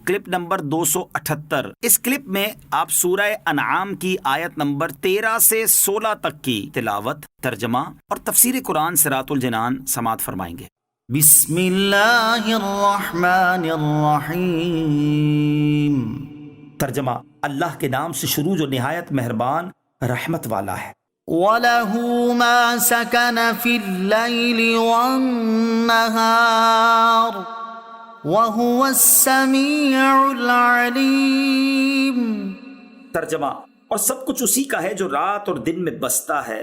Clip number 278۔ اس clip میں آپ سورہ انعام کی آیت نمبر 13 سے 16 تک کی تلاوت، ترجمہ اور تفسیر قرآن صراط الجنان سماعت فرمائیں گے۔ بسم اللہ الرحمن الرحیم۔ ترجمہ: اللہ کے نام سے شروع جو نہایت مہربان رحمت والا ہے۔ وَلَهُ مَا سَكَنَ فِي اللَّيْلِ وَالنَّهَارِ وَهُوَ السَّمِيعُ الْعَلِيمُ۔ ترجمہ: اور سب کچھ اسی کا ہے جو رات اور دن میں بستا ہے،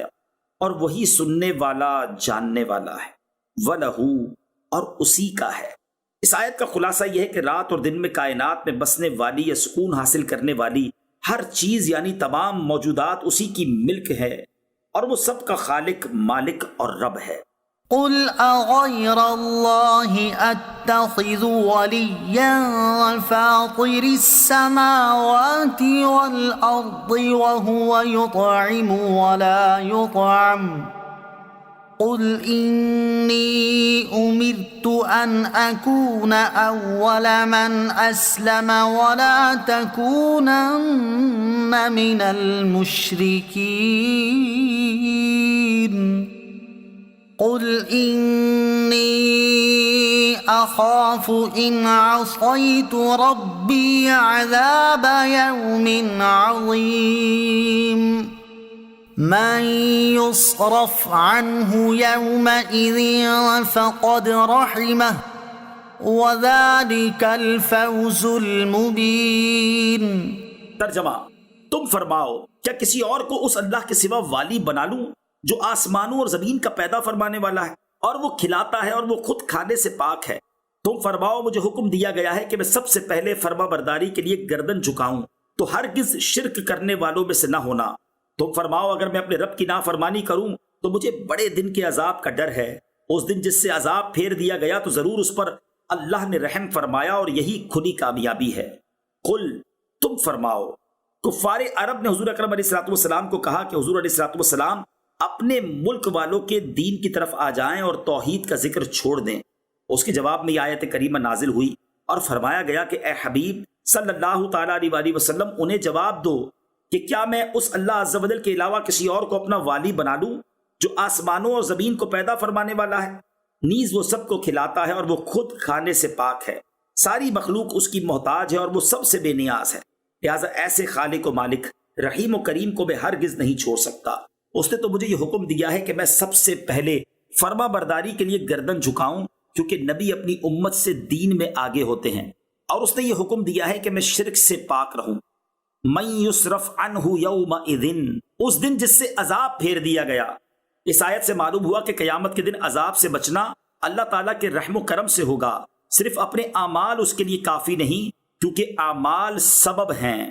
اور وہی سننے والا جاننے والا ہے۔ وَلَهُ، اور اسی کا ہے۔ اس آیت کا خلاصہ یہ ہے کہ رات اور دن میں کائنات میں بسنے والی یا سکون حاصل کرنے والی ہر چیز یعنی تمام موجودات اسی کی ملک ہے، اور وہ سب کا خالق، مالک اور رب ہے۔ قل اغیر اللہ اتخذ ولیا فاطر السماوات والارض وهو يطعم ولا يطعم قل انی امرت ان اکون اول من اسلم ولا تکونن من المشرکین قل انی اخاف ان عصیت ربی عذاب یوم عظیم من يصرف عنه يومئذ فقد رحمه وذلك الفوز المبين۔ ترجمہ: تم فرماؤ، کیا کسی اور کو اس اللہ کے سوا والی بنا لوں جو آسمانوں اور زمین کا پیدا فرمانے والا ہے، اور وہ کھلاتا ہے اور وہ خود کھانے سے پاک ہے؟ تم فرماؤ، مجھے حکم دیا گیا ہے کہ میں سب سے پہلے فرما برداری کے لیے گردن جھکاؤں، تو ہرگز شرک کرنے والوں میں سے نہ ہونا۔ تم فرماؤ، اگر میں اپنے رب کی نافرمانی کروں تو مجھے بڑے دن کے عذاب کا ڈر ہے۔ اس دن جس سے عذاب پھیر دیا گیا تو ضرور اس پر اللہ نے رحم فرمایا، اور یہی کھلی کامیابی ہے۔ قل، تم فرماؤ، کفار عرب نے حضور اکرم علیہ الصلوۃ والسلام کو کہا کہ حضور علیہ الصلوۃ والسلام اپنے ملک والوں کے دین کی طرف آ جائیں اور توحید کا ذکر چھوڑ دیں۔ اس کے جواب میں یہ آیت کریمہ نازل ہوئی اور فرمایا گیا کہ اے حبیب صلی اللہ تعالیٰ علیہ وسلم، انہیں جواب دو کہ کیا میں اس اللہ عز و جل کے علاوہ کسی اور کو اپنا والی بنا لوں جو آسمانوں اور زمین کو پیدا فرمانے والا ہے، نیز وہ سب کو کھلاتا ہے اور وہ خود کھانے سے پاک ہے، ساری مخلوق اس کی محتاج ہے اور وہ سب سے بے نیاز ہے، لہٰذا ایسے خالق و مالک رحیم و کریم کو میں ہرگز نہیں چھوڑ سکتا۔ اس نے تو مجھے یہ حکم دیا ہے کہ میں سب سے پہلے فرما برداری کے لیے گردن جھکاؤں، کیونکہ نبی اپنی امت سے دین میں آگے ہوتے ہیں، اور اس نے یہ حکم دیا ہے کہ میں شرک سے پاک رہوں۔ من یصرف عنہ یومئذ، اس دن جس سے عذاب پھیر دیا گیا۔ اس آیت سے معلوم ہوا کہ قیامت کے دن عذاب سے بچنا اللہ تعالیٰ کے رحم و کرم سے ہوگا، صرف اپنے اعمال اس کے لیے کافی نہیں، کیونکہ اعمال سبب ہیں۔